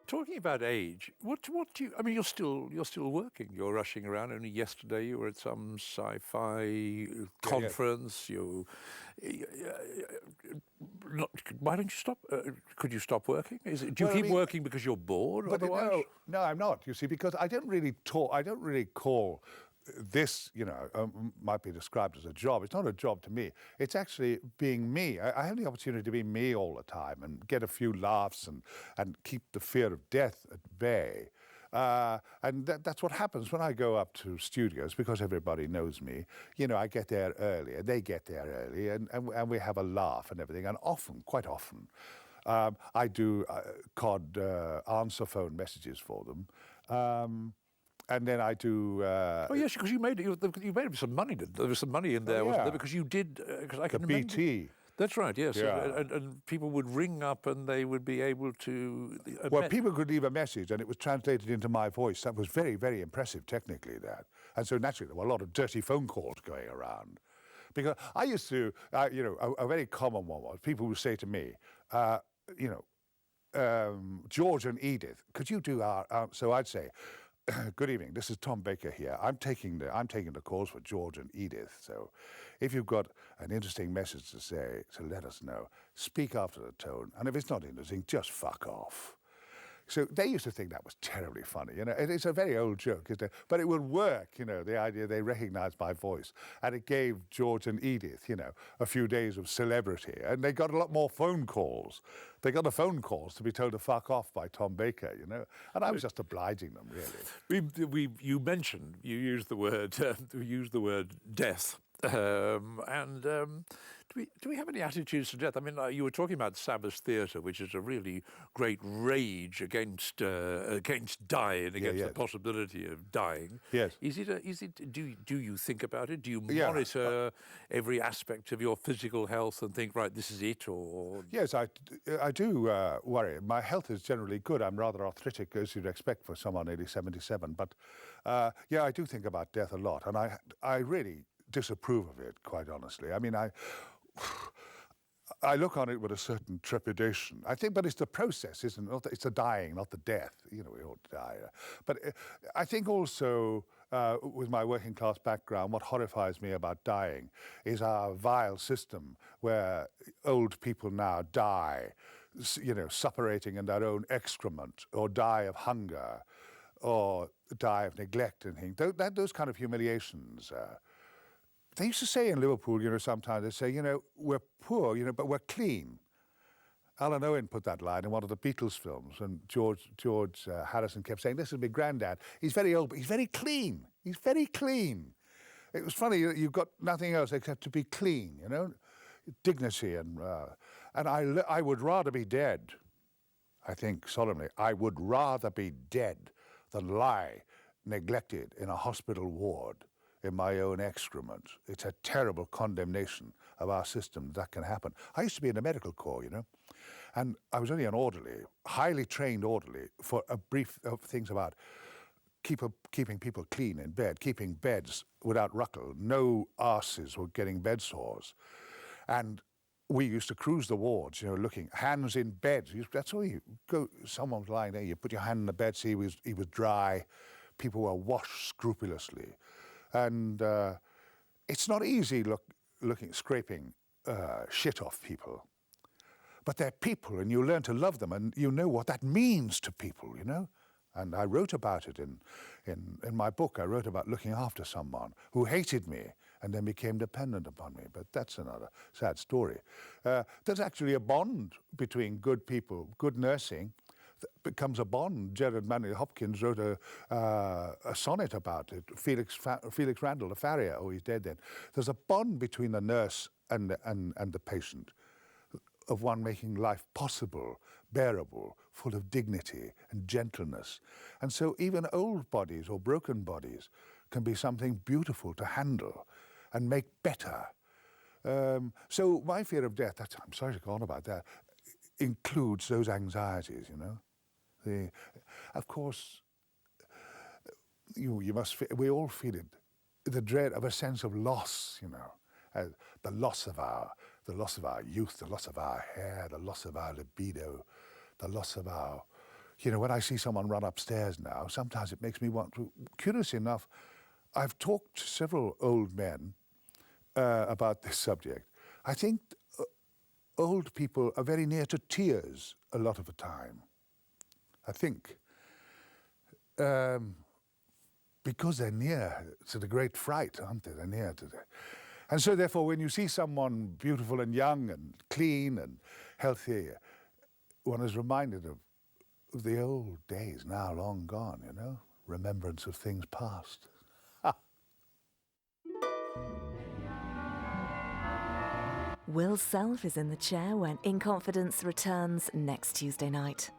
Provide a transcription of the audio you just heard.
Talking about age, what do you? I mean, you're still working. You're rushing around. Only yesterday you were at some sci-fi conference. You, not, why don't you stop? Could you stop working? Do you keep working because you're bored? But otherwise, no, I'm not. You see, because I don't really call this, might be described as a job. It's not a job to me. It's actually being me. I have the opportunity to be me all the time and get a few laughs and keep the fear of death at bay. And that's what happens when I go up to studios, because everybody knows me. I get there early, and they get there early, and we have a laugh and everything. And often, quite often, I do answer phone messages for them. And then I do. oh yes, because you made some money. There was some money in there, wasn't there? Because you did. Because I can remember. BT. That's right. Yes, Yeah. and people would ring up and they would be able to. Well, people could leave a message and it was translated into my voice. That was very, very impressive technically. That, and so naturally there were a lot of dirty phone calls going around, because I used to, a very common one was people would say to me, George and Edith, could you do our so I'd say, good evening, this is Tom Baker here. I'm taking the calls for George and Edith. So if you've got an interesting message to say, so let us know. Speak after the tone. And if it's not interesting, just fuck off. So they used to think that was terribly funny. It's a very old joke, isn't it? But it would work, the idea they recognized my voice. And it gave George and Edith, a few days of celebrity. And they got a lot more phone calls. They got the phone calls to be told to fuck off by Tom Baker, And I was just obliging them, really. You mentioned, you used the word death. Do we have any attitudes to death? I mean, you were talking about Sabbath theatre, which is a really great rage against dying, against the possibility of dying. Yes. Do you think about it? Do you monitor every aspect of your physical health and think, right, this is it, or? Yes, I do worry. My health is generally good. I'm rather arthritic, as you'd expect for someone nearly 77. But I do think about death a lot, and I really disapprove of it, quite honestly. I mean, I look on it with a certain trepidation. I think, but it's the process, isn't it? It's the dying, not the death. We all die. But I think also, with my working class background, what horrifies me about dying is our vile system where old people now die, suppurating in their own excrement, or die of hunger, or die of neglect and things. Those kind of humiliations. They used to say in Liverpool, sometimes they say, we're poor, but we're clean. Alan Owen put that line in one of the Beatles films, and George Harrison kept saying, this is my granddad. He's very old, but he's very clean. He's very clean. It was funny, you've got nothing else except to be clean, dignity. And I would rather be dead, I think solemnly, I would rather be dead than lie neglected in a hospital ward in my own excrement. It's a terrible condemnation of our system that can happen. I used to be in the medical corps, and I was only an orderly, highly trained orderly, for a brief of things about keeping people clean in bed, keeping beds without ruckle. No arses were getting bed sores. And we used to cruise the wards, looking, hands in beds. That's all you go, someone's lying there, you put your hand in the bed, see he was dry. People were washed scrupulously. And it's not easy scraping shit off people. But they're people, and you learn to love them, and you know what that means to people, And I wrote about it in my book. I wrote about looking after someone who hated me and then became dependent upon me. But that's another sad story. There's actually a bond between good people, good nursing, becomes a bond. Gerard Manley Hopkins wrote a sonnet about it. Felix Randall, the farrier, he's dead then. There's a bond between the nurse and the patient, of one making life possible, bearable, full of dignity and gentleness. And so even old bodies or broken bodies can be something beautiful to handle and make better. So my fear of death, I'm sorry to go on about that, includes those anxieties, Of course, we all feel it, the dread of a sense of loss, the loss of our youth, the loss of our hair, the loss of our libido, the loss of our, You know, when I see someone run upstairs now, sometimes it makes me want to. Curious enough, I've talked to several old men about this subject. I think old people are very near to tears a lot of the time. I think. Because they're near to the great fright, aren't they? They're near to the... And so therefore, when you see someone beautiful and young and clean and healthy, one is reminded of the old days, now long gone, you know? Remembrance of things past. Will Self is in the chair when In Confidence returns next Tuesday night.